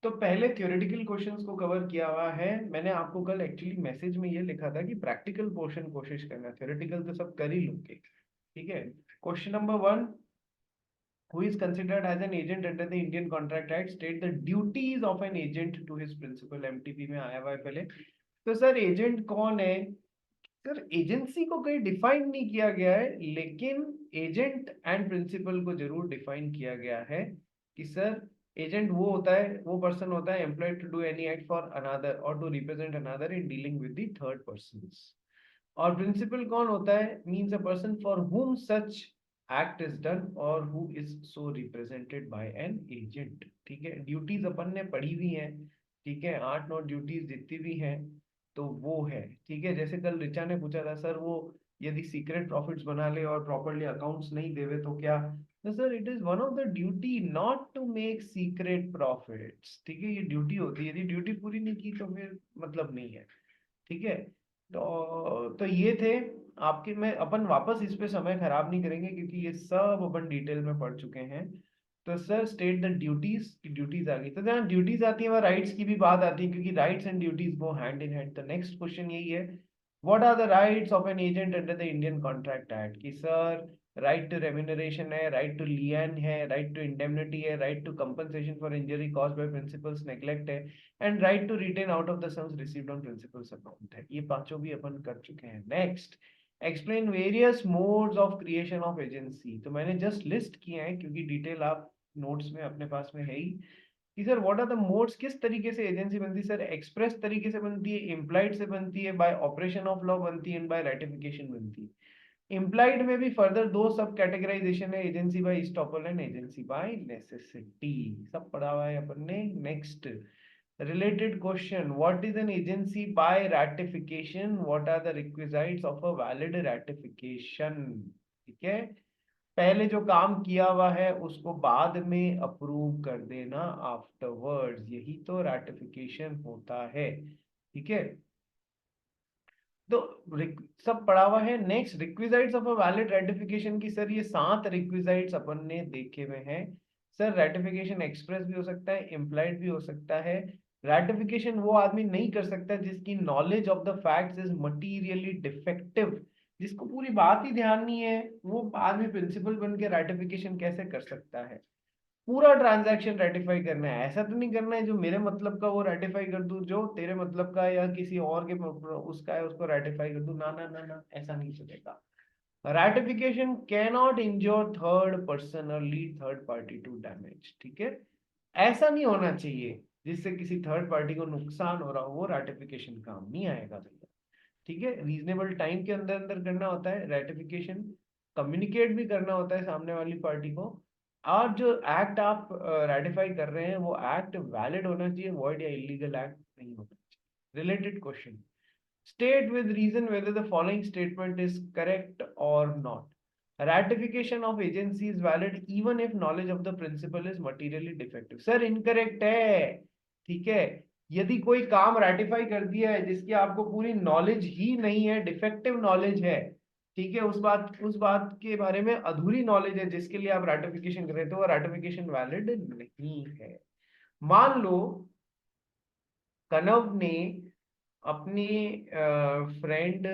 तो पहले theoretical questions को कवर किया हुआ है। मैंने आपको कल एक्चुअली मैसेज में ये लिखा था कि प्रैक्टिकल पोर्शन कोशिश करना, थ्योरेटिकल तो सब कर ही लोगे। ठीक है। Question number 1, who is considered as an agent under the Indian Contract Act, state the duties of an agent to his principal। MTP में आया हुआ है पहले। तो सर एजेंट कौन है? सर एजेंसी को कहीं डिफाइन नहीं किया गया है, लेकिन एजेंट एंड प्रिंसिपल को जरूर डिफाइन किया गया है कि सर एजेंट वो होता है, वो पर्सन होता है employed to do any act for another और to represent another in dealing with the third persons. और प्रिंसिपल कौन होता है? Means a person for whom such act is done or who is so represented by an agent। ठीक है। Duties अपन ने पढ़ी हुई हैं। ठीक है, 8-9 ड्यूटीज जितनी भी हैं तो वो है। ठीक है। जैसे कल रिचा ने पूछा था सर वो यदि सीक्रेट प्रॉफिट्स बना ले और प्रॉपरली अकाउंट्स नहीं देवे तो क्या? तो sir it is one of the duty not to make secret profits. ठीक है, ये ड्यूटी होती है, यदि ड्यूटी पूरी नहीं की तो फिर मतलब नहीं है। ठीक है। तो ये थे आपके। मैं अपन वापस इस पे समय खराब नहीं करेंगे क्योंकि ये सब अपन डिटेल में पढ़ चुके हैं। तो सर स्टेट द ड्यूटीज की ड्यूटीज आ गई, तो जहाँ ड्यूटीज आती है वहाँ राइट्स की भी बात आती है क्योंकि rights and duties go hand in hand. तो नेक्स्ट क्वेश्चन यही है, what are the rights of an agent under the Indian Contract Act? कि सर राइट टू रेम्यूनरेशन है, राइट टू लियन है, राइट टू इंडेमनिटी है, right to compensation for injury caused by principal's neglect है, and right to retain out of the sums received on principal's account है। ये पांचों भी अपन कर चुके हैं। Next, explain various modes of creation of agency. तो मैंने जस्ट लिस्ट किए हैं क्योंकि डिटेल आप नोट्स में अपने पास में है ही कि sir what are the modes, किस तरीके से एजेंसी बनती है। सर एक्सप्रेस तरीके से बनती है, इम्प्लाइड से बनती है, बाय ऑपरेशन ऑफ लॉ बनती है, एंड बाय रेटिफिकेशन बनती है। इम्प्लाइड में भी फर्दर दो सब कैटेगराइजेशन है, agency by estoppel and agency by necessity. सब पढ़ा हुआ है अपन ने। Next, related question, what is an agency by ratification, what are the requisites of a valid ratification? ठीक है। पहले जो काम किया हुआ है उसको बाद में अप्रूव कर देना आफ्टरवर्ड्स, यही तो रैटिफिकेशन होता है। ठीक है। तो सब पढ़ा हुआ है। Next, requisites of a valid ratification की सर ये 7 रिक्विजाइट्स अपन ने देखे हुए हैं। सर रेटिफिकेशन एक्सप्रेस भी हो सकता है, इम्प्लाइड भी हो सकता है। रेटिफिकेशन वो आदमी नहीं कर सकता जिसकी knowledge of the facts is materially defective, जिसको पूरी बात ही ध्यान नहीं है, वो आदमी प्रिंसिपल बन के रेटिफिकेशन कैसे कर सकता है? पूरा ट्रांजैक्शन रेटिफाई करना है, ऐसा तो नहीं करना है जो मेरे मतलब का वो रेटिफाई कर दूं, जो तेरे मतलब का या किसी और के उसका है उसको रेटिफाई कर दूं। ना ना ना ना, ऐसा नहीं चलेगा। Ratification can not injure third person और lead third party to damage. ठीक है, ऐसा नहीं होना चाहिए जिससे किसी थर्ड पार्टी को नुकसान हो रहा हो, वो रैटिफिकेशन काम नहीं आएगा भैया। ठीक है, रीजनेबल टाइम के अंदर अंदर करना होता है रैटिफिकेशन, कम्युनिकेट भी करना होता है सामने वाली पार्टी को। और जो एक्ट आप रेटिफाई कर रहे हैं वो एक्ट वैलिड होना चाहिए, वॉइड या इलीगल एक्ट नहीं होना चाहिए। Related question, state with reason whether the following statement is correct or not। ratification of agency is valid even if knowledge of the principle is materially defective। Sir incorrect है। ठीक है, यदि कोई काम ratify कर दिया है जिसकी आपको पूरी नॉलेज ही नहीं है, डिफेक्टिव नॉलेज है, ठीक है, उस बात के बारे में अधूरी नॉलेज है जिसके लिए आप रेटिफिकेशन कर रहे थे, वो रेटिफिकेशन वैलिड नहीं है। मान लो कनव ने अपनी फ्रेंड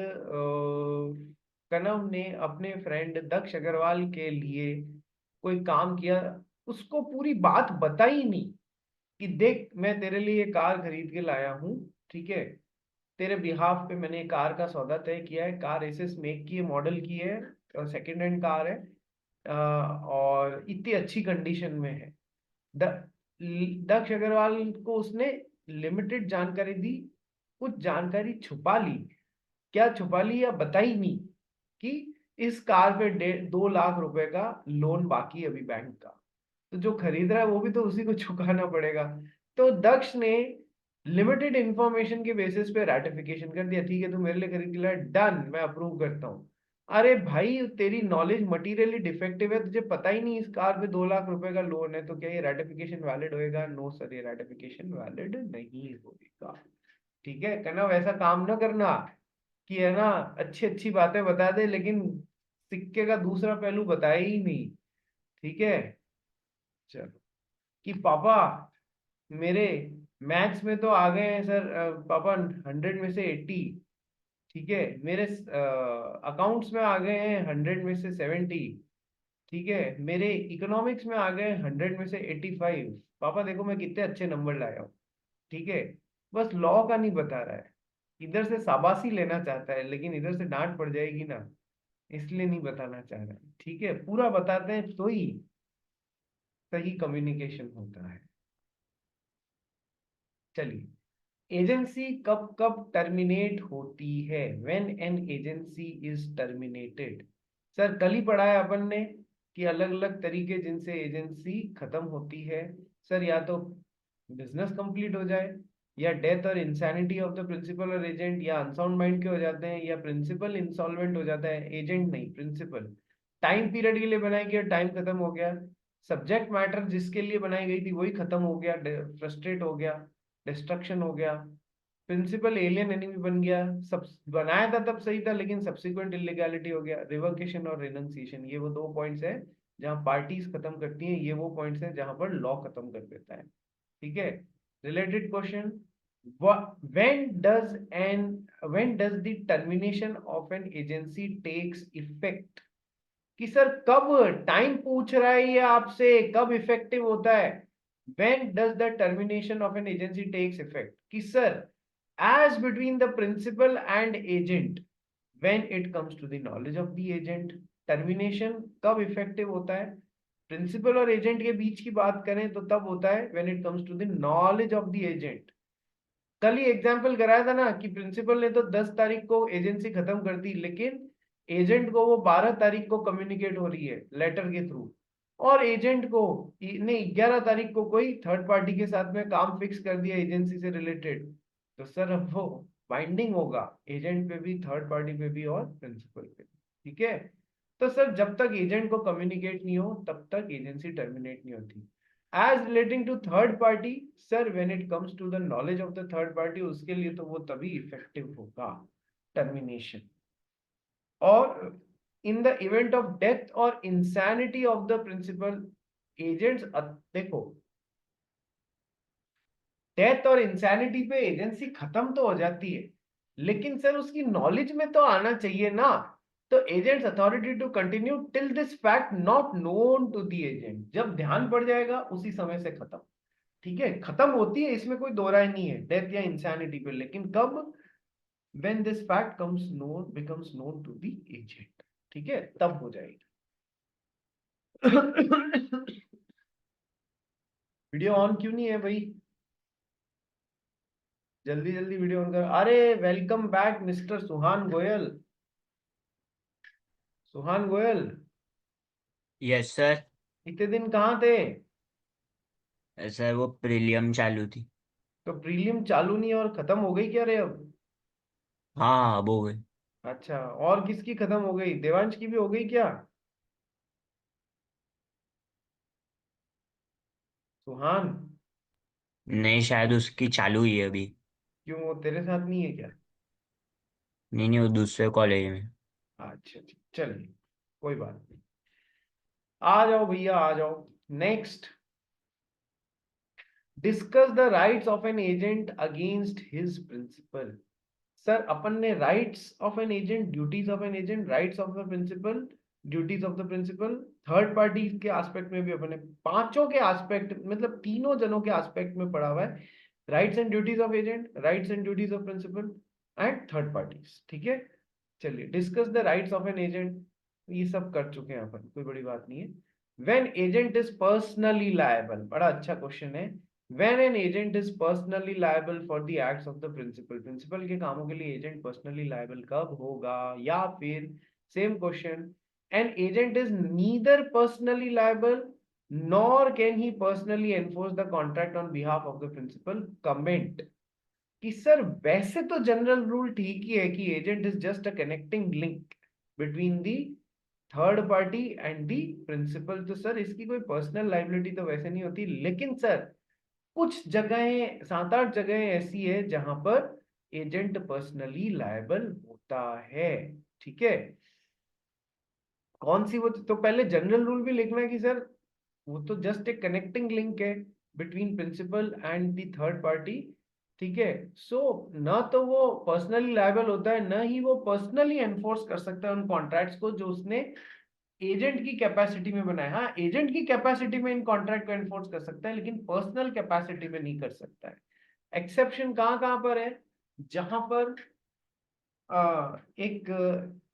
कनव ने अपने फ्रेंड दक्ष अग्रवाल के लिए कोई काम किया, उसको पूरी बात बताई नहीं कि देख मैं तेरे लिए कार खरीद के लाया हूँ। ठीक है, तेरे बिहाफ पे मैंने कार का सौदा तय किया है, कार एसएस मेक की है, मॉडल की है, सेकेंड हैंड कार है, और इतनी अच्छी कंडीशन में है। द- दक्ष अग्रवाल को उसने लिमिटेड जानकारी दी, कुछ जानकारी छुपा ली। क्या छुपा ली या बताई नहीं कि इस कार पे 2 लाख रुपए का लोन बाकी है अभी बैंक का, तो जो खरीद रहा है वो भी तो उसी को चुकाना पड़ेगा। तो दक्ष ने लिमिटेड इंफॉर्मेशन के बेसिस पे रैटिफिकेशन कर दिया, ठीक है तू मेरे लिए खरीद के लाया, डन, मैं अप्रूव करता हूँ। अरे भाई तेरी नॉलेज मटीरियली डिफेक्टिव है, तुझे पता ही नहीं इस कार पे 2 लाख रुपए का लोन है, तो क्या ये रेटिफिकेशन वैलिड होएगा? नो सर, ये रेटिफिकेशन वैलिड नहीं होगा। ठीक है, कहना वैसा काम ना करना कि है ना अच्छी अच्छी बातें बता दे लेकिन सिक्के का दूसरा पहलू बताया ही नहीं। ठीक है, चलो। कि पापा मेरे मैथ्स में तो आ गए हैं सर पापा 100 में से 80। ठीक है, मेरे अकाउंट्स में आ गए हैं 100 में से 70। ठीक है, मेरे इकोनॉमिक्स में आ गए 100 में से 85। पापा देखो मैं कितने अच्छे नंबर लाया हूँ। ठीक है, बस लॉ का नहीं बता रहा है। इधर से शाबाशी लेना चाहता है लेकिन इधर से डांट पड़ जाएगी ना, इसलिए नहीं बताना चाह रहा है। ठीक है, पूरा बताते हैं तो ही सही कम्युनिकेशन होता है। चलिए, एजेंसी कब कब टर्मिनेट होती है? When an agency is terminated. Sir कल ही पढ़ा है अपन ने कि अलग अलग तरीके जिनसे एजेंसी खत्म होती है। सर या तो बिजनेस कंप्लीट हो जाए, या डेथ और इंसैनिटी ऑफ द प्रिंसिपल और एजेंट, या अनसाउंड माइंड के हो जाते हैं, या प्रिंसिपल इंसॉल्वेंट हो जाता है, एजेंट नहीं प्रिंसिपल। टाइम पीरियड के लिए बनाई गई और टाइम खत्म हो गया। सब्जेक्ट मैटर जिसके लिए बनाई गई थी वही खत्म हो गया, फ्रस्ट्रेट हो गया, डिस्ट्रक्शन हो गया। प्रिंसिपल एलियन एनिमी बन गया। सब बनाया था तब सही था लेकिन सब्सिक्वेंट इलीगैलिटी हो गया। रिवोकेशन और रिनंसिएशन, ये वो दो पॉइंट्स हैं जहां पार्टीज खत्म करती हैं, ये वो पॉइंट्स हैं जहां पर लॉ खत्म कर देता है। ठीक है, related question. when does an when does the termination of an agency takes effect? कि सर कब, टाइम पूछ रहा है ये आपसे, कब इफेक्टिव होता है? when does the termination of an agency takes effect? कि sir as between the principal and agent, when it comes to the knowledge of the agent। Termination कब इफेक्टिव होता है? प्रिंसिपल और एजेंट के बीच की बात करें तो तब होता है when it comes to the knowledge of the agent। कल ही एग्जाम्पल कराया था ना कि प्रिंसिपल ने तो 10 तारीख को एजेंसी खत्म कर दी लेकिन एजेंट को वो 12 तारीख को कम्युनिकेट हो रही है लेटर के थ्रू, और एजेंट को नहीं 11 तारीख को कोई थर्ड पार्टी के साथ में काम फिक्स कर दिया एजेंसी से रिलेटेड। तो सर अब वो बाइंडिंग होगा एजेंट पे भी, थर्ड पार्टी पे भी और प्रिंसिपल पे भी। ठीक है, तो सर जब तक एजेंट को कम्युनिकेट नहीं हो तब तक एजेंसी टर्मिनेट नहीं होती। As relating to third party, sir when it comes to the knowledge of the third party, उसके लिए तो वो तभी इफेक्टिव होगा टर्मिनेशन। और in the event of death और insanity of the principal agents, देखो डेथ और इंसैनिटी पे एजेंसी खत्म तो हो जाती है लेकिन सर उसकी नॉलेज में तो आना चाहिए ना। तो agent's authority to continue till this fact not known to the agent, जब ध्यान पड़ जाएगा उसी समय से खत्म। ठीक है, खत्म होती है इसमें कोई दो राय नहीं है डेथ या इंसैनिटी पे, लेकिन कब? When this fact comes known becomes known to the agent. ठीक है, तब हो जाएगी। वीडियो ऑन क्यों नहीं है भाई? जल्दी जल्दी वीडियो ऑन कर। अरे वेलकम बैक मिस्टर सुहान गोयल। सुहान गोयल, यस सर। इतने दिन कहाँ थे? सर वो प्रीलियम चालू थी। तो प्रीलियम चालू नहीं और खत्म हो गई क्या रे अब? हाँ अब हो गई। अच्छा, और किसकी खत्म हो गई? देवांश की भी हो गई क्या? सुहान, नहीं शायद उसकी चालू हुई है अभी। क्यों वो तेरे साथ नहीं है क्या? नहीं नहीं वो दूसरे कॉलेज में। अच्छा अच्छा, चलिए कोई बात नहीं। आ जाओ भैया आ जाओ। Next, discuss the rights of an agent against his principal. Sir अपन ने rights of an agent, duties of an agent, rights of the principal, duties of the principal, third party के एस्पेक्ट में भी अपन ने पांचों के एस्पेक्ट मतलब तीनों जनों के एस्पेक्ट में पढ़ा हुआ है। Rights and duties of agent, rights and duties of principal and third parties. ठीक है, चलिए discuss the rights of an agent, ये सब कर चुके हैं अपन, कोई बड़ी बात नहीं है। When agent is personally liable, बड़ा अच्छा क्वेश्चन है। When an agent is personally liable for the acts of the principal, principal के कामों के लिए एजेंट पर्सनली लायबल कब होगा? या फिर same question, an agent is neither personally liable nor can he personally enforce the contract on behalf of the principal। Comment कि sir वैसे तो जनरल रूल ठीक ही है कि agent is just a connecting link between the third party and the principal, तो sir इसकी कोई पर्सनल लाइबिलिटी तो वैसे नहीं होती, लेकिन सर कुछ जगहें, 7-8 जगहें ऐसी है जहां पर एजेंट पर्सनली लायबल होता है। ठीक है, कौन सी वो? तो पहले जनरल रूल भी लिखना है कि सर वो तो जस्ट एक कनेक्टिंग लिंक है। Between principal and the third party, ठीक है। सो ना तो वो पर्सनली लायबल होता है, ना ही वो पर्सनली एनफोर्स कर सकता है उन कॉन्ट्रैक्ट्स को जो उसने एजेंट की कैपेसिटी में बनाया। हाँ, एजेंट की कैपेसिटी में इन कॉन्ट्रैक्ट को एनफोर्स कर सकता है, लेकिन पर्सनल कैपेसिटी में नहीं कर सकता है। एक्सेप्शन कहाँ कहाँ पर है? जहां पर एक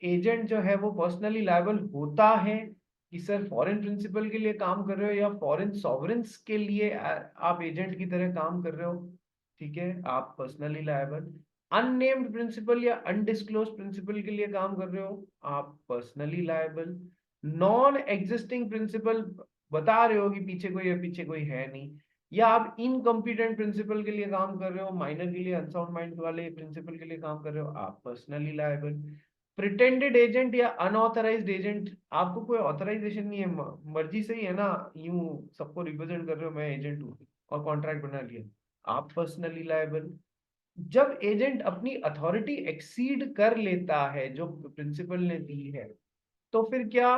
एजेंट जो है वो पर्सनली लायबल होता है कि सर फॉरेन प्रिंसिपल के लिए काम कर रहे हो या फॉरेन सॉवरेंस के लिए आप एजेंट की तरह काम कर रहे हो, ठीक है, आप पर्सनली लायबल। अननेम्ड प्रिंसिपल या अनडिस्क्लोज प्रिंसिपल के लिए काम कर रहे हो, आप personally liable. Non existing principal बता रहे हो कि पीछे कोई है नहीं, या आप इनकम्पिटेंट प्रिंसिपल के लिए काम कर रहे हो, माइनर के लिए, अनसाउंड माइंड वाले प्रिंसिपल के लिए काम कर रहे हो, आप पर्सनली लायबल। प्रिटेंडेड एजेंट या अनऑथराइज्ड एजेंट, आपको कोई ऑथराइजेशन नहीं है, मर्जी से ही है ना, यूं सबको रिप्रेजेंट कर रहे हो मैं एजेंट हूँ और कॉन्ट्रैक्ट बना लिया, आप पर्सनली लायबल। जब एजेंट अपनी अथॉरिटी एक्सीड कर लेता है जो प्रिंसिपल ने दी है, तो फिर क्या,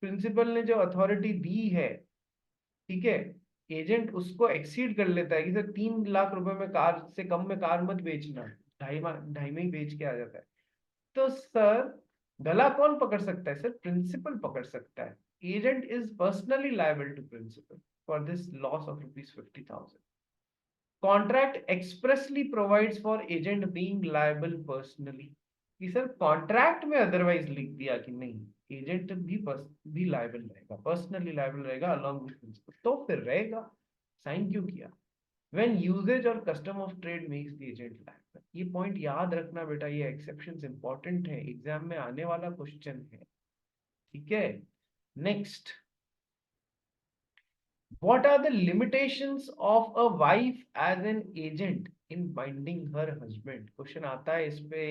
प्रिंसिपल ने जो अथॉरिटी दी है, ठीक है, एजेंट उसको एक्सीड कर लेता है कि सर 3 लाख रुपए में कार से कम में कार मत बेचना, ढाई में ही बेच के आ जाता है, तो सर गला कौन पकड़ सकता है? सर प्रिंसिपल पकड़ सकता है। Agent is personally liable to principal for this loss of ₹50,000। Contract expressly provides for agent being liable personally, कि सर कॉन्ट्रैक्ट में अदरवाइज लिख दिया कि नहीं एजेंट भी लायबल रहेगा, पर्सनली लायबल रहेगा अलॉन्ग विद प्रिंसिपल, तो फिर रहेगा, साइन क्यों किया? व्हेन यूजेज और custom of trade makes the agent liable. ये पॉइंट याद रखना बेटा, ये एक्सेप्शंस इंपॉर्टेंट है, एग्जाम में आने वाला क्वेश्चन है, ठीक है। Next, what are the limitations of a wife as an agent in binding her husband? Question आता है इस पे।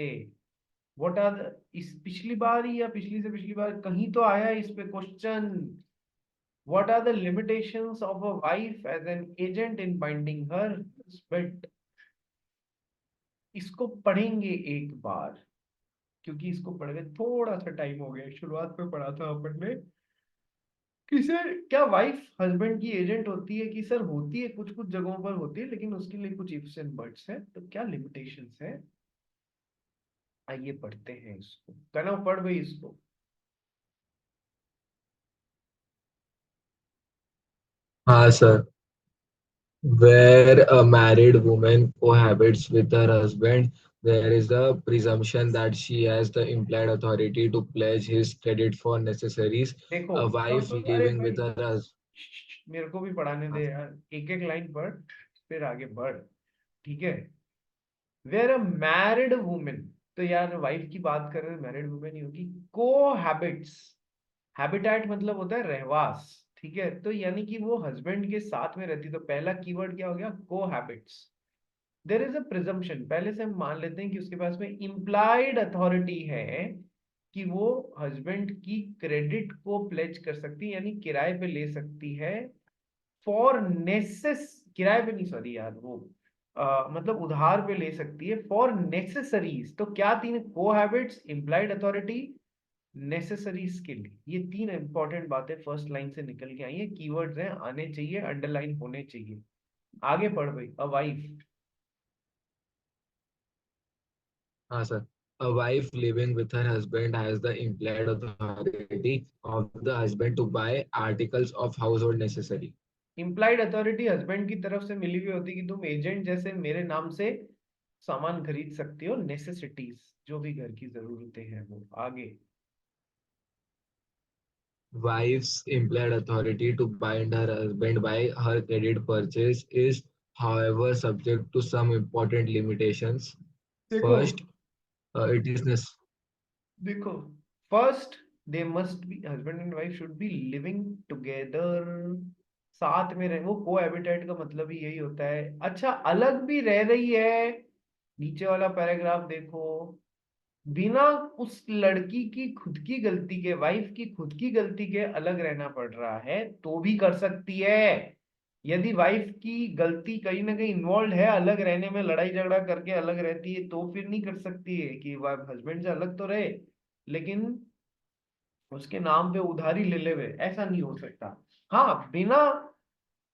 what are the, इस पिछली बार ही या पिछली से पिछली बार कहीं तो आया है इस पे question. what are the limitations of a wife as an agent in binding her husband? इसको पढ़ेंगे एक बार, क्योंकि इसको पढ़ के थोड़ा सा टाइम हो गया, शुरुआत में पढ़ा था अपन ने कि सर क्या वाइफ हस्बैंड की एजेंट होती है? कि सर होती है, कुछ कुछ जगहों पर होती है, लेकिन उसके लिए कुछ इफ्स एंड बट्स है, तो क्या लिमिटेशंस है, आइए पढ़ते हैं इसको। कहना पढ़ भाई इसको। हाँ sir. Where a married woman cohabits with her husband, there is a presumption that she has the implied authority to pledge his credit for necessaries. देखो, A wife अरे living भाई with her husband. मेरे को भी पढ़ाने दे यार, एक एक लाइन पढ़ फिर आगे बढ़, ठीक है। वेयर अ मैरिड वुमेन, तो यार वाइफ की बात कर रहे हैं, मैरिड वुमेन ही होगी। को हैबिट्स, हैबिटेट मतलब होता है रहवास, ठीक है, तो यानी कि वो हस्बैंड के साथ में रहती, तो पहला कीवर्ड क्या हो गया? को habits. There is a presumption, पहले से हम मान लेते हैं कि उसके पास में इम्प्लाइड अथॉरिटी है कि वो हस्बैंड की क्रेडिट को प्लेज कर सकती है, यानी किराए पे ले सकती है, फॉर नेसेस, किराए पे नहीं सॉरी यार, वो मतलब उधार पे ले सकती है फॉर नेसेसरीज। तो क्या तीन को हैबिट्स, इम्प्लाइड अथॉरिटी, नेसेसरीज के लिए, ये तीन इंपॉर्टेंट बातें फर्स्ट लाइन से निकल के आई है, कीवर्ड्स हैं, आने चाहिए, अंडरलाइन होने चाहिए। आगे पढ़ भाई। अ वाइफ, हाँ sir. A wife living with her husband has the implied authority of the husband to buy articles of household necessary. Implied authority husband की तरफ से मिली हुई होती है कि तुम एजेंट जैसे मेरे नाम से सामान खरीद सकते हो, नेसेसिटीज जो भी घर की जरूरतें हैं वो। आगे, Wife's implied authority to bind her husband by her credit purchase is, however, subject to some important limitations. देखो First, it is necessary. देखो, first they must be, husband and wife should be living together, साथ में रहे, वो कोहैबिटेट का मतलब ही यही होता है। अच्छा, अलग भी रह रही है, नीचे वाला पैराग्राफ देखो, बिना उस लड़की की खुद की गलती के, वाइफ की खुद की गलती के अलग रहना पड़ रहा है तो भी कर सकती है। यदि वाइफ की गलती कहीं ना कहीं इन्वॉल्व है अलग रहने में, लड़ाई झगड़ा करके अलग रहती है, तो फिर नहीं कर सकती है कि वाइफ हस्बैंड से अलग तो रहे लेकिन उसके नाम पे उधारी ले ले हुए, ऐसा नहीं हो सकता। हाँ, बिना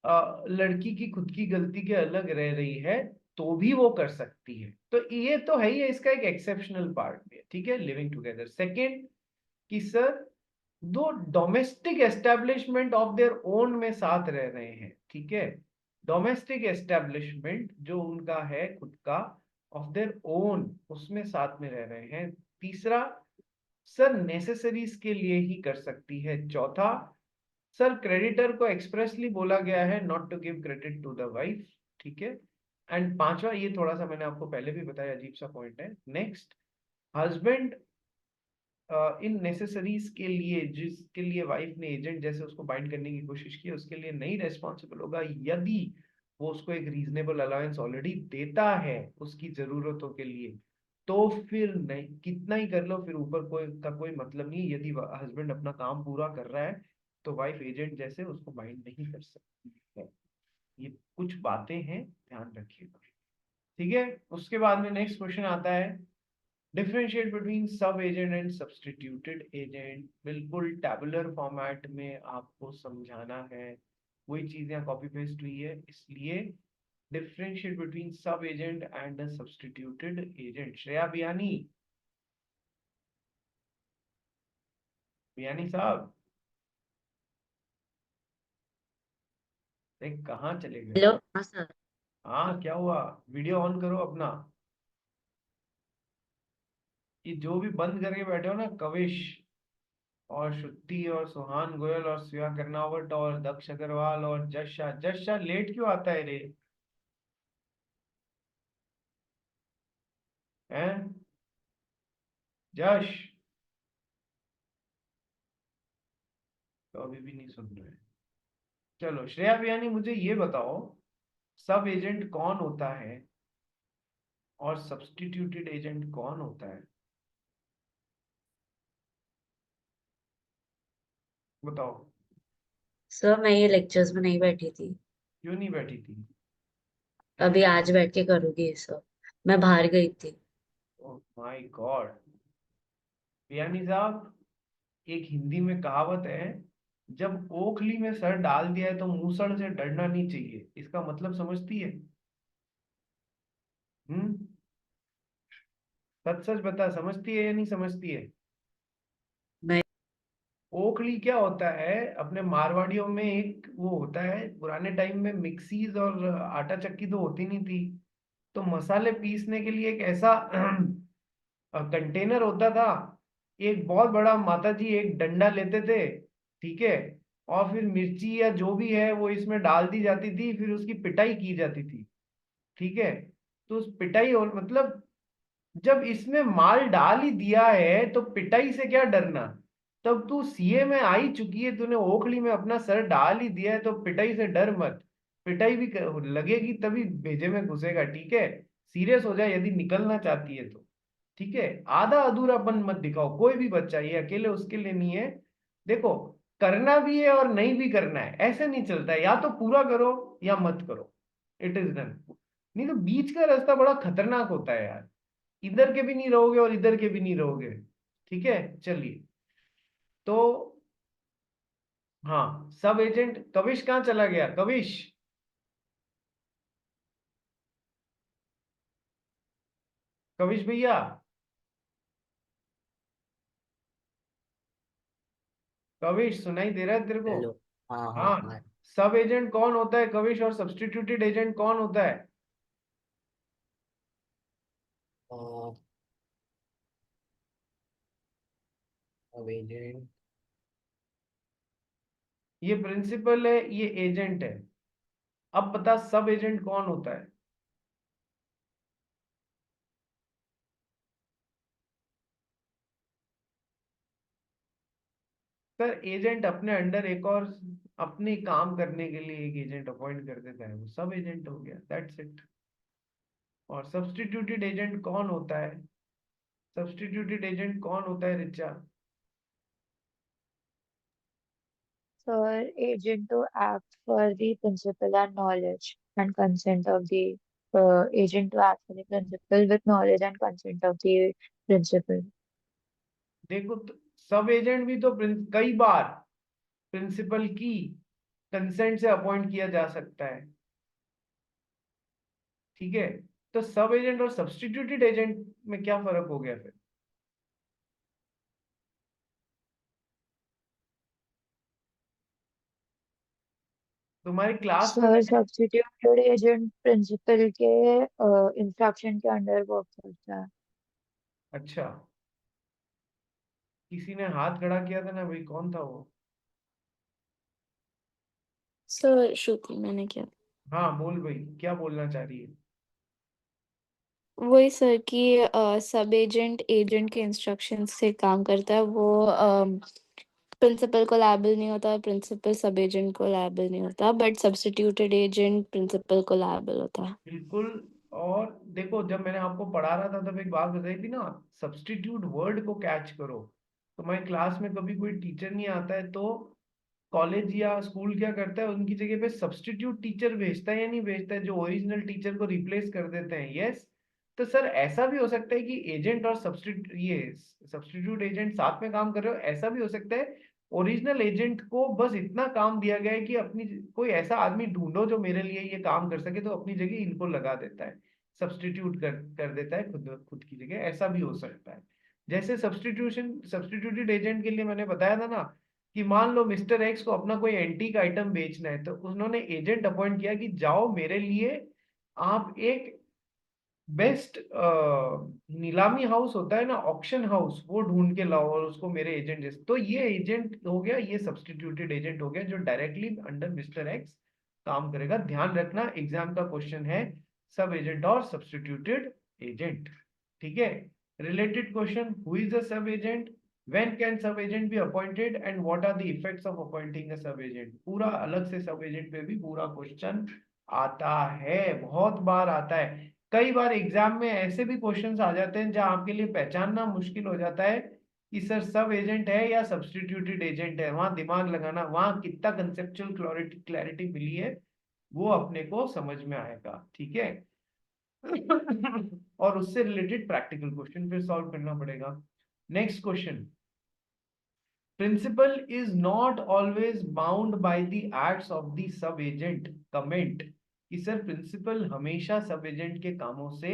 लड़की की खुद की गलती के अलग रह रही है तो भी वो कर सकती है। तो ये तो है ही है, इसका एक एक्सेप्शनल पार्ट भी है, ठीक है, लिविंग टुगेदर। सेकेंड कि सर दो domestic establishment of their own में साथ रह रहे हैं, ठीक है, डोमेस्टिक एस्टेब्लिशमेंट जो उनका है खुद का ऑफ देयर ओन, उसमें साथ में रह रहे हैं। तीसरा सर नेसेसरीज के लिए ही कर सकती है। चौथा सर क्रेडिटर को एक्सप्रेसली बोला गया है not to give credit to the wife, ठीक है। एंड पांचवा, ये थोड़ा सा मैंने आपको पहले भी बताया, अजीब सा पॉइंट है, नेक्स्ट, हस्बैंड इन नेसेसरीज के लिए जिसके लिए वाइफ ने एजेंट जैसे उसको बाइंड करने की कोशिश की उसके लिए नहीं रेस्पॉन्सिबल होगा यदि वो उसको एक रीजनेबल अलाउंस ऑलरेडी देता है उसकी जरूरतों के लिए। तो फिर नहीं, कितना ही कर लो, फिर ऊपर कोई मतलब नहीं। यदि हस्बैंड अपना काम पूरा कर रहा है तो वाइफ एजेंट जैसे उसको बाइंड नहीं कर सकती है। ये कुछ बातें हैं, ध्यान रखिएगा, ठीक है। उसके बाद में नेक्स्ट क्वेश्चन आता है, डिफरेंशिएट बिटवीन सब एजेंट एंड सब्सटीट्यूटेड एजेंट। बिल्कुल टैबुलर फॉर्मेट में आपको समझाना है, वही चीज यहाँ कॉपी पेस्ट हुई है, इसलिए डिफरेंशिएट बिटवीन सब agent and substituted agent. Shreya Biyani, Biyani साहब, एक कहाँ चले गए? हेलो। हाँ सर। हाँ क्या हुआ? वीडियो ऑन करो अपना। ये जो भी बंद करके बैठे हो ना, कविश और श्रुति और सुहान गोयल और श्रेया कर्नावट और दक्ष अग्रवाल और जश शाह, जश शाह लेट क्यों आता है रे? हैं जश? तो अभी भी नहीं सुन रहे। चलो श्रेया बियानी, मुझे ये बताओ, सब एजेंट कौन होता है और सब्स्टिट्यूटेड एजेंट कौन होता है? बताओ। सर मैं ये लेक्चर्स में नहीं बैठी थी। क्यों नहीं बैठी थी? अभी आज बैठ के करूंगी ये सब। मैं बाहर गई थी। Oh my God. बियानी साहब, एक हिंदी में कहावत है, जब ओखली में सर डाल दिया है तो मूसड़ से डरना नहीं चाहिए। इसका मतलब समझती है? हम्म, सच सच बता, समझती है या नहीं समझती है? मैं ओखली क्या होता है? अपने मारवाड़ियों में एक वो होता है, पुराने टाइम में मिक्सीज और आटा चक्की तो होती नहीं थी, तो मसाले पीसने के लिए एक ऐसा कंटेनर होता था। एक बहुत बड़ा माता जी एक डंडा लेते थे, ठीक है, और फिर मिर्ची या जो भी है वो इसमें डाल दी जाती थी, फिर उसकी पिटाई की जाती थी, ठीक है। तो उस पिटाई और मतलब जब इसमें माल डाल ही दिया है तो पिटाई से क्या डरना। तब तू सीए में आ ही चुकी है, तूने ओखली में अपना सर डाल ही दिया है तो पिटाई से डर मत। पिटाई भी लगेगी तभी भेजे में घुसेगा, ठीक है। सीरियस हो जाए यदि निकलना चाहती है तो, ठीक है। आधा अधूरापन मत दिखाओ, कोई भी बच्चा, ये अकेले उसके लिए नहीं है। देखो, करना भी है और नहीं भी करना है, ऐसे नहीं चलता है, या तो पूरा करो या मत करो, इट इज डन। नहीं तो बीच का रास्ता बड़ा खतरनाक होता है यार, इधर के भी नहीं रहोगे और इधर के भी नहीं रहोगे, ठीक है। चलिए, तो हाँ, सब एजेंट, कविश कहाँ चला गया? कविश, कविश भैया, कविश सुनाई दे रहा है तेरे को? हेलो। हाँ हाँ हाँ, हाँ। सब एजेंट कौन होता है कविश, और सब्स्टिट्यूटेड एजेंट कौन होता है? एजेंट। ये प्रिंसिपल है, ये एजेंट है। अब बता सब एजेंट कौन होता है? सर एजेंट अपने अंडर एक और अपने काम करने के लिए एक एजेंट अपॉइंट कर देता है, वो सब एजेंट हो गया, दैट्स इट। और सब्स्टिट्यूटेड एजेंट कौन होता है? सब्स्टिट्यूटेड एजेंट कौन होता है Richa? For agent to act for the principal and knowledge and consent of the agent to act for the principal with knowledge and consent of the principal. देखो तो, सब एजेंट भी तो कई बार प्रिंसिपल की कंसेंट से अपॉइंट किया जा सकता है। ठीक है, तो सब एजेंट और सब्स्टिट्यूटेड एजेंट में क्या फर्क हो गया फिर? तुम्हारी क्लास में सर सब्स्टिट्यूटेड एजेंट प्रिंसिपल के इंस्ट्रक्शन के अंडर वर्क करता है। अच्छा, किसी ने हाथ खड़ा किया था ना भाई, कौन था वो? सर श्रुति मैंने किया। हाँ बोल भाई, क्या बोलना चाह रही है? वही सर कि सब एजेंट एजेंट के इंस्ट्रक्शन से काम करता है, वो प्रिंसिपल को लायबल नहीं होता, प्रिंसिपल सब एजेंट को लायबल नहीं होता, बट सब्स्टिट्यूटेड एजेंट प्रिंसिपल को लायबल होता है। बिल्कुल। और देखो, जब मैंने आपको पढ़ा रहा था तब एक बात बताई थी ना, सब्स्टिट्यूट वर्ड को कैच करो। तुम्हारी क्लास में कभी कोई टीचर नहीं आता है तो कॉलेज या स्कूल क्या करता है, उनकी जगह पे सब्स्टिट्यूट टीचर भेजता है या नहीं भेजता है, जो ओरिजिनल टीचर को रिप्लेस कर देते हैं। यस, तो सर ऐसा भी हो सकता है कि एजेंट और सब्स्टिट्यूट एजेंट साथ में काम कर रहे हो। ऐसा भी हो सकता है ओरिजिनल एजेंट को बस इतना काम दिया गया है कि अपनी कोई ऐसा आदमी ढूंढो जो मेरे लिए ये काम कर सके, तो अपनी जगह इनको लगा देता है, सब्स्टिट्यूट कर देता है खुद खुद की जगह। ऐसा भी हो सकता है। जैसे सब्स्टिट्यूटेड एजेंट के लिए मैंने बताया था ना, कि मान लो मिस्टर एक्स को अपना कोई एंटीक आइटम बेचना है, तो उन्होंने एजेंट अपॉइंट किया कि जाओ मेरे लिए आप एक बेस्ट नीलामी हाउस होता है ना, ऑक्शन हाउस, वो ढूंढ के लाओ और उसको मेरे एजेंट जैसे। तो ये एजेंट हो गया, ये सब्स्टिट्यूटेड एजेंट हो गया, जो डायरेक्टली अंडर मिस्टर एक्स काम करेगा। ध्यान रखना, एग्जाम का क्वेश्चन है सब एजेंट और सब्स्टिट्यूटेड एजेंट। ठीक है, related question, who is the sub agent, when can sub agent be appointed and what are the effects of appointing a sub agent। पूरा अलग से सब एजेंट पे भी पूरा क्वेश्चन आता है, बहुत बार आता है। कई बार एग्जाम में ऐसे भी क्वेश्चंस आ जाते हैं जहां आपके लिए पहचानना मुश्किल हो जाता है कि सर सब एजेंट है या सब्स्टिट्यूटेड एजेंट है। वहां दिमाग लगाना, वहां कितना कंसेप्चुअल क्लैरिटी मिली है वो अपने को समझ में आएगा। ठीक है और उससे रिलेटेड प्रैक्टिकल क्वेश्चन फिर सॉल्व करना पड़ेगा। Next question, principal is not always bound by the acts of the sub agent। Comment कि सर प्रिंसिपल हमेशा सब एजेंट के कामों से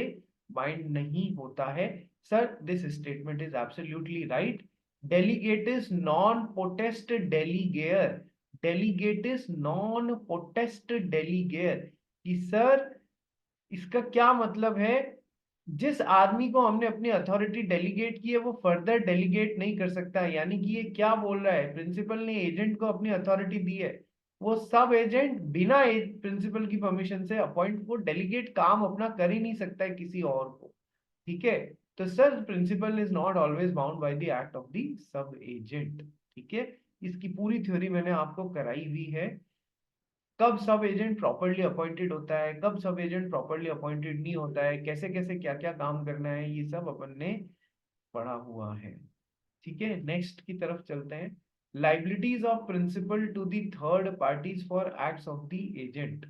बाइंड नहीं होता है। Sir this statement is absolutely right. Delegatus non potest delegare, delegatus non potest delegare, कि सर इसका क्या मतलब है, जिस आदमी को हमने अपनी अथॉरिटी डेलीगेट की है वो फर्दर डेलीगेट नहीं कर सकता। यानी कि ये क्या बोल रहा है, प्रिंसिपल ने एजेंट को अपनी अथॉरिटी दी है, वो सब एजेंट बिना प्रिंसिपल की परमिशन से अपॉइंट को डेलीगेट काम अपना कर ही नहीं सकता है किसी और को। ठीक है, तो sir principal is not always bound by the act of the sub agent. ठीक है, इसकी पूरी थ्योरी मैंने आपको कराई हुई है, कब सब एजेंट प्रॉपरली अपॉइंटेड होता है, कब सब एजेंट प्रॉपरली अपॉइंटेड नहीं होता है, कैसे कैसे क्या क्या काम करना है, ये सब अपन ने पढ़ा हुआ है। ठीक है, नेक्स्ट की तरफ चलते हैं। Liabilities of principal to the third parties for acts of the agent.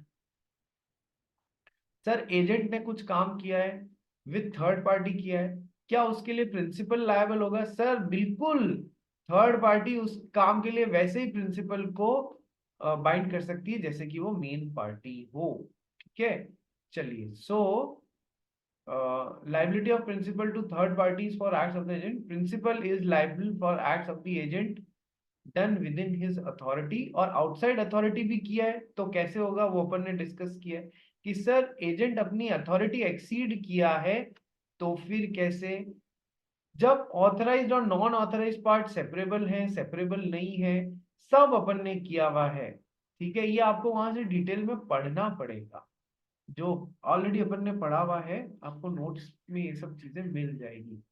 Sir agent ने कुछ काम किया है, विथ थर्ड पार्टी किया है, क्या उसके लिए प्रिंसिपल लायबल होगा? सर बिल्कुल, थर्ड पार्टी उस काम के लिए वैसे ही प्रिंसिपल को बाइंड कर सकती है जैसे कि वो मेन पार्टी हो। ठीक है, चलिए, सो liability of principal to third parties for acts of the agent, principal is liable for acts of the agent done within his authority। और outside authority भी किया है तो कैसे होगा, वो अपन ने डिस्कस किया है कि सर एजेंट अपनी अथॉरिटी एक्सीड किया है तो फिर कैसे, जब ऑथराइज्ड और नॉन ऑथराइज्ड पार्ट सेपरेबल है, सेपरेबल नहीं है, सब अपन ने किया हुआ है। ठीक है, ये आपको वहां से डिटेल में पढ़ना पड़ेगा, जो ऑलरेडी अपन ने पढ़ा हुआ है, आपको नोट्स में ये सब चीजें मिल जाएगी।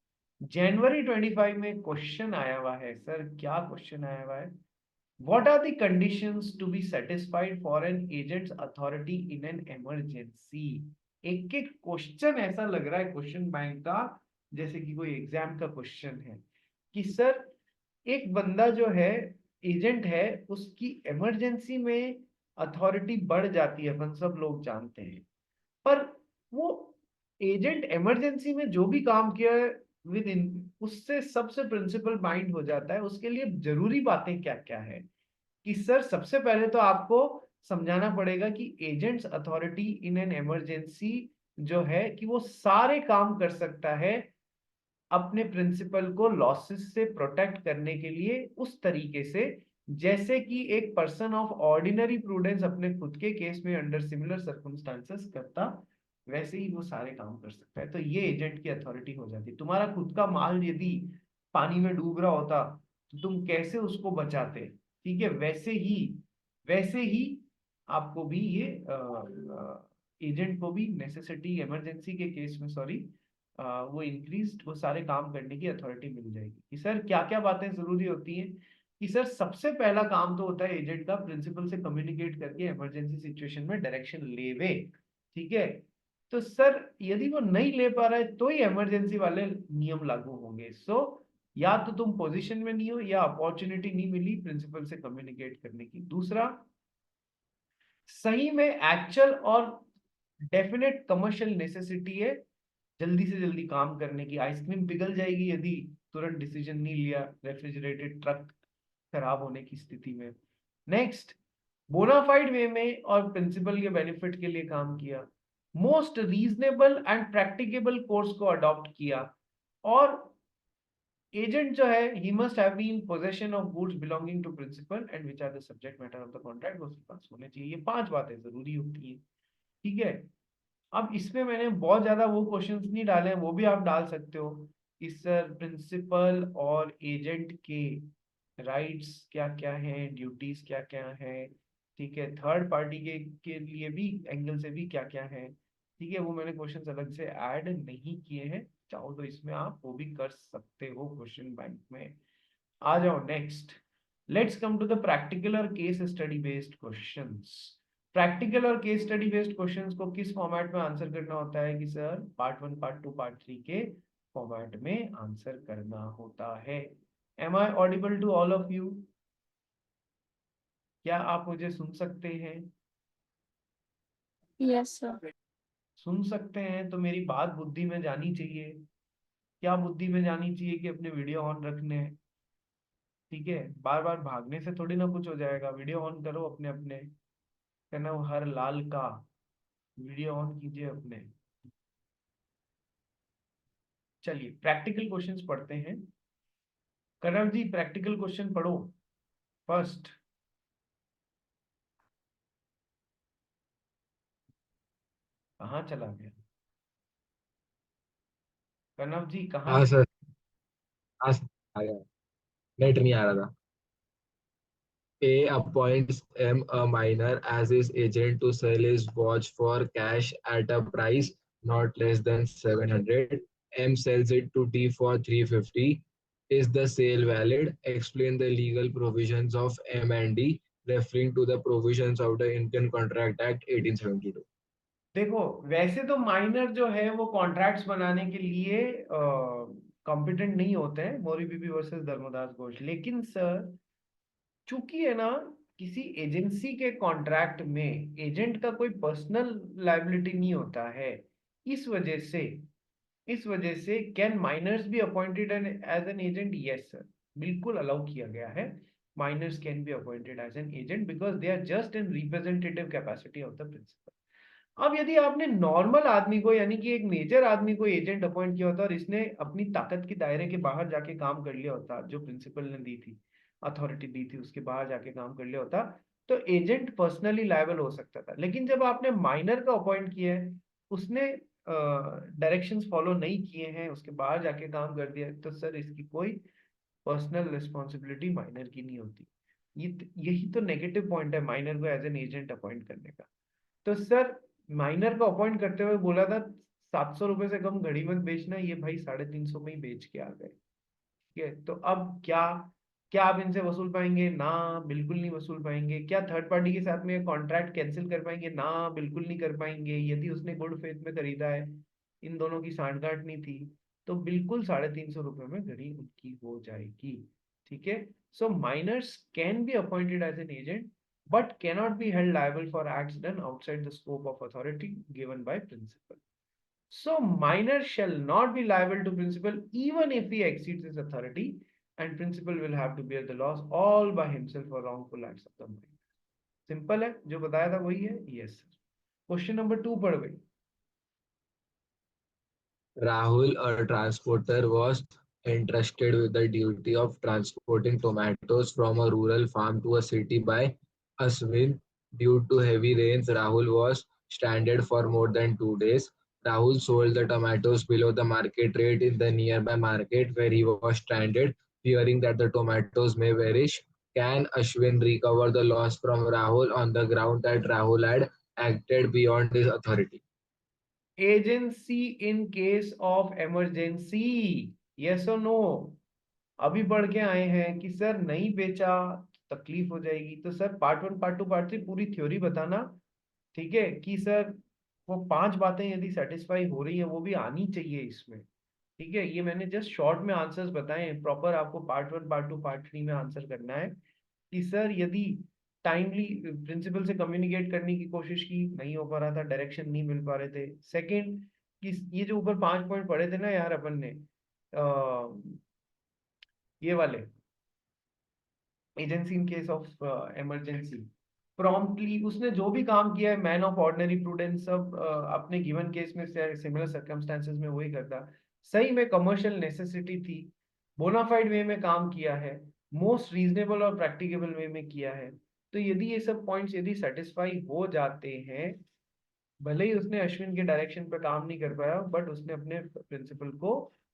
जनवरी 25 में क्वेश्चन आया हुआ है। सर क्या क्वेश्चन आया हुआ है, what are the conditions to be satisfied for an agent's authority in an emergency. एक एक क्वेश्चन ऐसा लग रहा है क्वेश्चन बैंक का जैसे कि कोई एग्जाम का क्वेश्चन है, कि सर एक बंदा जो है एजेंट है, उसकी इमरजेंसी में अथॉरिटी बढ़ जाती है, अपन सब लोग जानते हैं, पर वो एजेंट इमरजेंसी में जो भी काम किया है विद इन, उससे सबसे प्रिंसिपल बाइंड हो जाता है। उसके लिए जरूरी बातें क्या क्या है, कि सर सबसे पहले तो आपको समझाना पड़ेगा कि agents authority in an emergency जो है कि वो सारे काम कर सकता है अपने प्रिंसिपल को लॉसेस से प्रोटेक्ट करने के लिए उस तरीके से जैसे कि एक पर्सन ऑफ ऑर्डिनरी प्रूडेंस अपने खुद के केस में अंडर सिमिलर सर्कमस्टांसेस करता, वैसे ही वो सारे काम कर सकता है। तो ये एजेंट की अथॉरिटी हो जाती है। तुम्हारा खुद का माल यदि पानी में डूब रहा होता तो तुम कैसे उसको बचाते, ठीक है, वैसे ही आपको भी ये एजेंट को भी नेसेसिटी इमरजेंसी के केस में सॉरी वो इंक्रीज वो सारे काम करने की अथॉरिटी मिल जाएगी। कि सर क्या क्या बातें जरूरी होती हैं, कि सर सबसे पहला काम तो होता है एजेंट का प्रिंसिपल से कम्युनिकेट करके इमरजेंसी सिचुएशन में डायरेक्शन लेवे, ठीक है। तो सर यदि वो नहीं ले पा रहा है तो ही इमरजेंसी वाले नियम लागू होंगे। सो या तो तुम पोजीशन में नहीं हो या अपॉर्चुनिटी नहीं मिली प्रिंसिपल से कम्युनिकेट करने की। दूसरा, सही में एक्चुअल और डेफिनेट कमर्शियल नेसेसिटी है जल्दी से जल्दी काम करने की। आइसक्रीम पिघल जाएगी यदि तुरंत डिसीजन नहीं लिया रेफ्रिजरेटेड ट्रक खराब होने की स्थिति में। नेक्स्ट, बोनाफाइड वे में और प्रिंसिपल के बेनिफिट के लिए काम किया, most reasonable and practicable course को अडॉप्ट किया, और एजेंट जो है ही must have been possession of goods belonging to principal and which are the subject matter of the contract, वो उसके पास होने चाहिए। ये 5 बातें जरूरी होती है, ठीक है। अब इसमें मैंने बहुत ज्यादा वो क्वेश्चंस नहीं डाले हैं, वो भी आप डाल सकते हो कि सर प्रिंसिपल और एजेंट के राइट्स क्या क्या हैं, ड्यूटीज क्या क्या हैं, ठीक है, थर्ड पार्टी के लिए भी एंगल से भी क्या क्या है, ठीक है। वो मैंने क्वेश्चंस अलग से ऐड नहीं किए हैं, चाहो तो इसमें आप वो भी कर सकते हो क्वेश्चन बैंक में। आ जाओ next, let's come to the practical और case study based questions. Practical और केस स्टडी बेस्ड क्वेश्चंस को किस फॉर्मेट में आंसर करना होता है, कि सर पार्ट 1 पार्ट 2 पार्ट 3 के फॉर्मेट में आंसर करना होता है। Am I audible to all of you? क्या आप मुझे सुन सकते हैं? Yes sir. सुन सकते हैं तो मेरी बात बुद्धि में जानी चाहिए। क्या बुद्धि में जानी चाहिए? कि अपने वीडियो ऑन रखने हैं, ठीक है। बार बार भागने से थोड़ी ना कुछ हो जाएगा। वीडियो ऑन करो अपने अपने, कहना वो हर लाल का वीडियो ऑन कीजिए अपने। चलिए प्रैक्टिकल क्वेश्चंस पढ़ते हैं। कनव जी प्रैक्टिकल क्वेश्चन पढ़ो फर्स्ट। कहाँ चला गया कनव जी, कहाँ हाँ गए? सर, हाँ सर, आ गया। नेट नहीं आ रहा था। A appoints M a minor as his agent to sell his watch for cash at a price not less than 700. M sells it to D for 350. Is the sale valid? Explain the legal provisions of M and D, referring to the provisions of the Indian Contract Act 1872. देखो वैसे तो minor जो है वो contracts बनाने के लिए competent नहीं होते हैं, मोरी बीबी वर्सेस धर्मदास घोष। लेकिन सर चूंकि है ना किसी एजेंसी के कॉन्ट्रैक्ट में एजेंट का कोई पर्सनल लायबिलिटी नहीं होता है, इस वजह से can minors be appointed as an agent? Yes sir, बिल्कुल अलाउ किया गया है। Minors can be appointed as an agent because they are just in representative capacity of the principal. अब यदि आपने नॉर्मल आदमी को यानी कि एक मेजर आदमी को एजेंट अपॉइंट किया होता और इसने अपनी ताकत के दायरे के बाहर जाके काम कर लिया होता, जो प्रिंसिपल ने दी थी अथॉरिटी दी थी उसके बाहर जाके काम कर लिया होता, तो एजेंट पर्सनली लायबल हो सकता था। लेकिन जब आपने माइनर का अपॉइंट किया है, उसने डायरेक्शंस फॉलो नहीं किए हैं, उसके बाहर जाके काम कर दिया, तो सर इसकी कोई पर्सनल रिस्पॉन्सिबिलिटी माइनर की नहीं होती। यही तो नेगेटिव पॉइंट है माइनर को एज एन एजेंट अपॉइंट करने का। तो सर माइनर को अपॉइंट करते हुए बोला था 700 रुपए से कम घड़ी मत बेचना, ये भाई 350 में ही बेच के आ गए, ठीक है। तो अब क्या क्या आप इनसे वसूल पाएंगे? ना, बिल्कुल नहीं वसूल पाएंगे। क्या थर्ड पार्टी के साथ में कॉन्ट्रैक्ट कैंसिल कर पाएंगे? ना, बिल्कुल नहीं कर पाएंगे। यदि उसने गुड फेथ में खरीदा है, इन दोनों की सांठगांठ नहीं थी, तो बिल्कुल 350 रुपए में घड़ी उनकी हो जाएगी, ठीक है। So minors can be appointed as an agent but cannot be held liable for acts done outside the scope of authority given by principal. So minor shall not be liable to principal even if he exceeds his authority. and principal will have to bear the loss all by himself for wrongful acts of the minor. Simple है, जो बताया था वही है. Yes sir. Question number 2 पढ़ गई. Rahul, a transporter, was entrusted with the duty of transporting tomatoes from a rural farm to a city by Ashwin. Due to heavy rains, Rahul was stranded for more than 2 days. Rahul sold the tomatoes below the market rate in the nearby market where he was stranded, fearing that the tomatoes may perish. Can Ashwin recover the loss from Rahul on the ground that Rahul had acted beyond his authority? Agency in case of emergency, yes और no. अभी पढ़ के आए हैं कि sir नहीं बेचा तकलीफ हो जाएगी, तो सर पार्ट 1 पार्ट 2 पार्ट 3 पूरी थ्योरी बताना. ठीक है कि सर वो 5 बातें यदि सेटिस्फाई हो रही है वो भी आनी चाहिए इसमें. ठीक है, ये मैंने जस्ट शॉर्ट में आंसर्स बताए हैं. प्रॉपर आपको पार्ट 1 पार्ट 2 पार्ट 3 में आंसर करना है कि सर यदि टाइमली प्रिंसिपल से कम्युनिकेट करने की कोशिश की, नहीं हो पा रहा था, डायरेक्शन नहीं मिल पा रहे थे. सेकंड कि ये जो ऊपर 5 पॉइंट पढ़े थे ना यार अपन ने, ये वाले agency in case of emergency, promptly उसने जो भी काम किया है, मैन ऑफ ऑर्डिनरी प्रूडेंस, सब अपने गिवन केस में सिमिलर सर्कमस्टेंसेस में वही करता. सही में कमर्शियल नेसेसिटी थी, बोनाफाइड वे में काम किया है, मोस्ट रीजनेबल और प्रैक्टिकेबल वे में किया है. तो यदि ये सब पॉइंट्स यदि सेटिस्फाई हो जाते हैं, भले ही उसने अश्विन के डायरेक्शन पे काम नहीं कर पाया, बट उसने अपने प्रिंसिपल को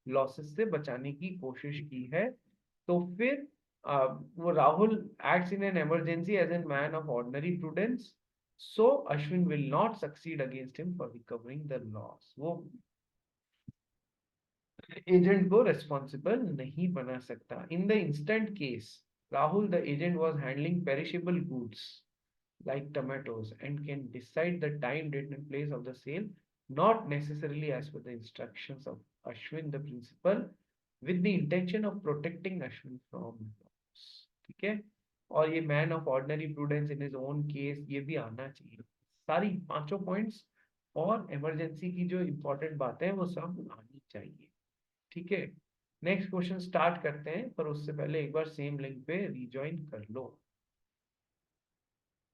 लॉसेस से बचाने की कोशिश की है, तो फिर वो Rahul acts in an emergency as a man of ordinary prudence, so Ashwin will not succeed against him for recovering the loss. वो एजेंट को responsible नहीं बना सकता. In the instant case, Rahul the agent was handling perishable goods like tomatoes and can decide the time, date and place of the sale, not necessarily as per the instructions of Ashwin the principal, with the intention of protecting Ashwin from loss. ठीक है, और ये man of ordinary prudence in his own case, ये भी आना चाहिए. सारी 5 points और इमरजेंसी की जो इंपॉर्टेंट बातें हैं वो सब आनी चाहिए. ठीक है, नेक्स्ट क्वेश्चन स्टार्ट करते हैं, पर उससे पहले एक बार सेम लिंक पे रिज्वाइन कर लो.